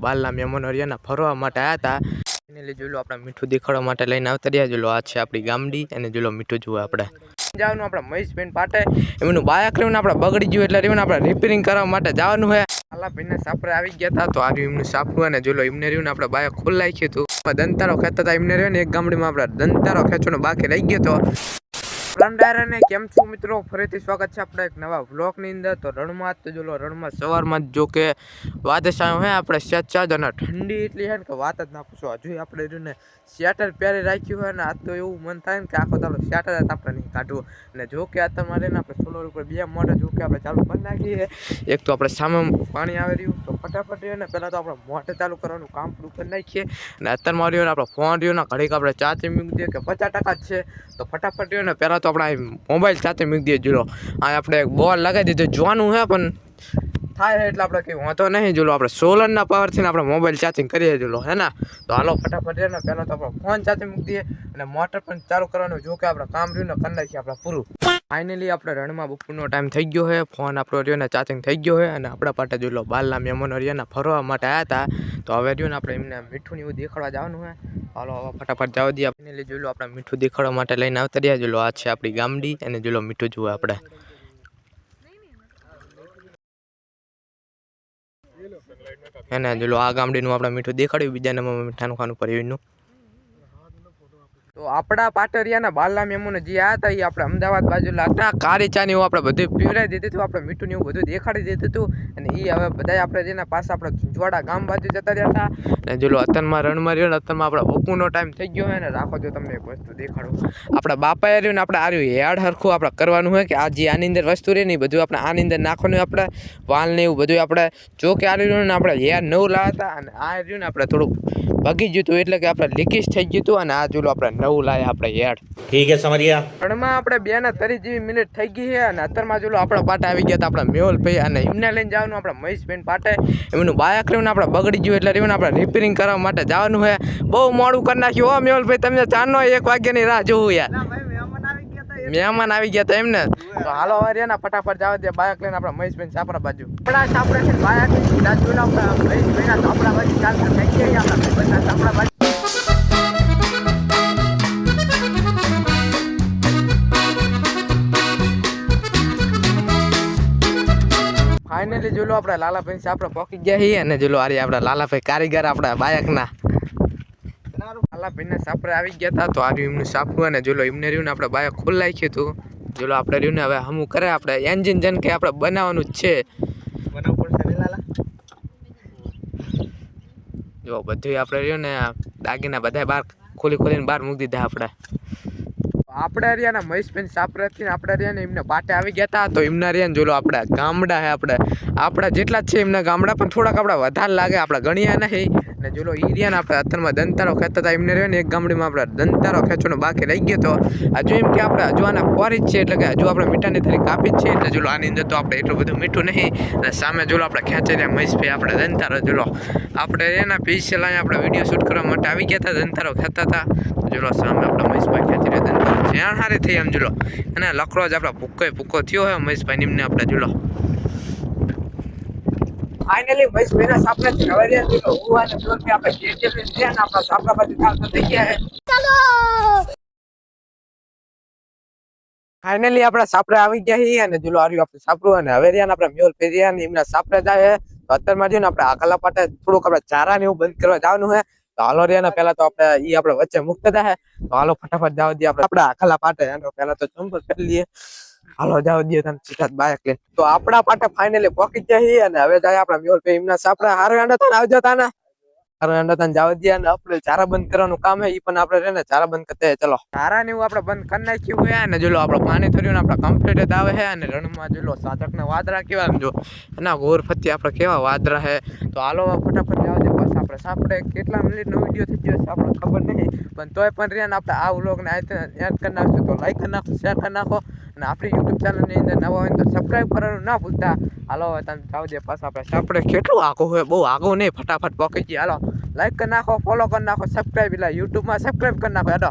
બાલના મહેમાનો રહ્યા ફરવા માટે આવ્યા હતા એને લઈ જોલો આપણે મીઠું દેખાડવા માટે લઈને આવતા રહ્યા જોલો આ છે આપણી ગામડી અને જોલો મીઠું જુઓ આપણે જવાનું આપણે મહેશબેન પાટે એમનું બાયક રહ્યું આપણે બગડી ગયું એટલે રહ્યું આપણે રિપેરિંગ કરવા માટે જવાનું છે આલા ભાઈને સાપરે આવી ગયા હતા તો આ રહ્યું એમનું સાપરું અને જોલો એમને રહ્યું ને આપણે બાયક ખોલાઈ ગયું હતું દંતારો ખેંચતા હતા એમને રહ્યું ને એક ગામડીમાં આપણે દંતારો ખેંચવાનો બાકી રહી ગયો હતો ને કેમ છો મિત્રો ફરીથી સ્વાગત છે આપણે એક નવા વ્લોગની અંદર તો રણમાં તો જોલો રણમાં સવારમાં જો કે વાદળછાયો હે આપણે સેજ અને ઠંડી એટલી છે ને કે વાત જ ના પૂછો હજુ આપણે રહ્યું ને સ્વેટર પહેરી રાખ્યું હોય ને આ તો એવું મન થાય ને કે આખો દાડો સ્વેટર જ આપણે નહીં કાઢવું અને જો કે આ તમારે ને આપણે સોલર ઉપર બે મોટર જો કે આપણે ચાલુ કરી નાખીએ એક તો આપણે સામે પાણી આવી રહ્યું તો ફટાફટ રહ્યું ને પહેલાં તો આપણે મોટર ચાલુ કરવાનું કામ પૂરું કરી નાખીએ અને અત્યારમાં રહ્યું ને આપણે ફોન રહ્યું ને ઘડીક આપણે ચાર્જિંગ મૂકી દઈએ કે 50% જ છે તો ફટાફટ રહ્યું ને પહેલાં તો આપણે મોબાઈલ સાથે મૂકી દઈએ જોલો આ આપણે એક બોલ લગાવી દીધું જોવાનું હે પણ થાય છે એટલે આપણે કંઈ વાંધો નહીં જોલો આપણે સોલરના પાવરથી આપણે મોબાઈલ ચાર્જિંગ કરીએ જોલો હે ને તો હાલો ફટાફટ ને પહેલાં તો આપણે ફોન ચાર્જિંગ મૂકી દઈએ અને મોટર પણ ચાલુ કરવાનું જો કે આપણે કામ રહ્યું ને કરી નાખીએ આપણે પૂરું ફાઇનલી આપણે રણમાં બપોરનો ટાઈમ થઈ ગયો છે ફોન આપણો રહ્યો ને ચાર્જિંગ થઈ ગયો છે અને આપણા પાસે જોલો બાલના મહેમાનો રહ્યા ફરવા માટે આવ્યા હતા તો હવે રહ્યું ને આપણે એમને મીઠું ને એવું દેખાડવા જવાનું છે હાલો હવે ફટાફટ જવા દઈએ ફાઇનલી જોલો આપણે મીઠું દેખાડવા માટે લઈને આવતા રહ્યા જોલો આ છે આપણી ગામડી અને જોલો મીઠું જુઓ આપણે એને જોલો આ ગામડીનું આપણે મીઠું દેખાડ્યું બીજા નંબરમાં મીઠાનું ખાનું પરિવારનું તો આપણા પાટરિયાના બાલના મહેમાનો જે આ હતા એ આપણે અમદાવાદ બાજુ લાગતા કારી ચાની એવું આપણે બધું પીવડાવી દીધું હતું આપણે મીઠું ને એવું બધું દેખાડી દીધું હતું અને એ હવે બધા આપણે જેના પાસે આપણે ઝુંઝવાડા ગામ બાજુ જતા રહ્યા હતા અને જોલો અત્યારમાં રણમાં રહ્યો ને અત્યારમાં આપણે બપોરનો ટાઈમ થઈ ગયો હોય ને રાખો જો તમને એક વસ્તુ દેખાડું આપણા બાપાએ રહ્યું ને આપણે આર્યું યાડ હરખું આપણે કરવાનું હોય કે આ જે આની અંદર વસ્તુ રહે ને બધું આપણે આની અંદર નાખવાનું આપણે વાલ ને એવું બધું આપણે જો કે આ રહ્યું ને આપણે યાર નવું લાવતા અને આ રહ્યું ને આપણે થોડુંક ભાગી ગયું હતું એટલે કે આપણે લીકેજ થઈ ગયું હતું અને આ જોલો આપણે નવું લાયા આપણે યાર ઠીક હે સમજ્યા રણમાં આપણે 2 ને 30 જેવી મિનિટ થઈ ગઈ છે અને અત્યારમાં જોલો આપણા પાટે આવી ગયા હતા આપણા મેહુલભાઈ અને એમને લઈને જવાનું આપણે મહેશબેન પાટે એમનું બાયક રહ્યું ને આપણે બગડી ગયું એટલે રહ્યું ને આપણે રિપેરિંગ કરવા માટે જવાનું છે બહુ મોડું કરી નાખ્યું હો મેહુલભાઈ તમને 1 વાગ્યાની રાહ જોવું યાર મહેમાન આવી ગયા હતા એમને તો હાલો હવે ને ફટાફટ જવા દે બાયક લઈને આપણે મહેશબેન સાપરા બાજુ આપણા સાપરા છે બાયક રાજુલા આપણા મહેશબેન સાપરા બાજુ ચાલતા થઈ ગયા આપણા સાપરા બાજુ ફાઇનલી જોલો આપણે લાલાભાઈ સાપરા પહોંચી ગયા છીએ અને જોલો આરી આપણા લાલાભાઈ કારીગર આપણા બાયકના લાલાભાઈને સાપરે આવી ગયા હતા તો આર્યું એમનું સાપરું અને જોલો એમને રહ્યું ને આપણે બાયક ખોલાઈ ગયું હતું જોલો આપણે રહ્યું ને હવે હમું કરે આપણે એન્જિન જન કે આપણે બનાવવાનું જ છે બનાવવું પડશે ને લાલા જો બધું આપણે રહ્યું ને દાગીના બધા બહાર ખોલીને બહાર મૂકી દીધા આપણે રહ્યા ને મહેશબેન સાપરાથી આપણે રહ્યા ને એમને પાટે આવી ગયા હતા તો એમના રહ્યા ને જોલો આપણે ગામડા હે આપણા જેટલા જ છે એમના ગામડા પણ થોડાક આપણે વધારે લાગે આપણે ગણ્યા નહીં ને જોલો ઈરિયાને આપણે અત્યારમાં દંતારો ખેંચતા હતા એમને રહ્યો ને એક ગામડીમાં આપણે દંતારો ખેંચવાનો બાકી રહી ગયો હતો હજુ એમ કે આપણે હજુ આના ફોરી જ છે એટલે કે હજુ આપણે મીઠાની થાળી કાપી જ છે એટલે જોલો આની અંદર તો આપણે એટલું બધું મીઠું નહીં અને સામે જોલો આપણે ખેંચી રહ્યા મહેશભાઈ આપણે દંતારો જોલો આપણે એના પીછે લાઈને આપણે વિડીયો શૂટ કરવા માટે આવી ગયા હતા દંતારો ખેંચતા હતા જોલો સામે આપણે મહેશભાઈ ખેંચી રહ્યા દંતારો જ્યાં હારી થઈ એમ જોલો અને લકડો જ આપણે ભૂકો થયો હોય મહેશભાઈ નિમને આપણે જોલો ફાઇનલી મહેશભાઈના સાપરાથી હવે રહ્યા તો હું અને જોર કે આપણે જેજે છે ને આપણા સાપરા બાજુ ચાલતો થઈ ગયા છે ચાલો ફાઇનલી આપણા સાપરા આવી ગયા છે અને જોલો આર્યું આપણે સાપરું અને હવે રહ્યા આપણે મેહુલ પેરિયા ને એમના સાપરા જાય તો અત્યારમાં જો ને આપણે આકલા પાટે થોડુંક આપણે ચારા ને એવું બંધ કરવા જવાનું છે તો હાલો રહ્યા ને પહેલા તો આપણે ઈ આપણે વચ્ચે મુક્ત થાય તો હાલો ફટાફટ જવા દઈએ આપણે આકલા પાટે એનો પહેલા તો ચંપલ કરી લઈએ હાલો જાવ દઈએ તમે સીધા બાયક લઈને તો આપણા પાટે ફાઇનલી પહોંચી ગયા અને હવે જાય આપણા મેહુલભાઈ એમના સાપરા હારો એંડો તને આવજો તાને હારો એંડો તને જાવ દઈએ અને આપણે ચારા બંધ કરવાનું કામ હે ઈ પણ આપણે રહે ને ચારા બંધ કરતે ચલો ચારા ને એવું આપણે બંધ કરી નાખ્યું હોય અને જોલો આપણે પાણી થર્યું ને આપણે કમ્પ્લીટ જ આવે છે અને રણમાં જોલો સાધક ને વાદરા કેવા જો એના ગોર ફતી આપણે કેવા વાદરા હે તો હાલો ફટાફટ જાવ દે બસ આપણે સાપડે કેટલા મિનિટનો વિડીયો થઈ ગયો છે આપણે ખબર નહીં પણ તોય પણ રહ્યા ને આપણે આ વ્લોગને યાદ કરી નાખશું તો લાઈક કરી નાખો શેર કરી નાખો અને આપણી યુટ્યુબ ચેનલની અંદર નવા હોય તો સબસ્ક્રાઈબ કરવાનું ના ભૂલતા હાલો હવે તમે જાવ દે પાછા આપણે સાપડે કેટલું આગું હોય બહુ આગું નહીં ફટાફટ પહોંચી જઈએ હાલો લાઈક કરી નાખો ફોલો કરી નાખો સબસ્ક્રાઈબ એટલે યુટ્યુબમાં સબસ્ક્રાઈબ કરી નાખો હેડો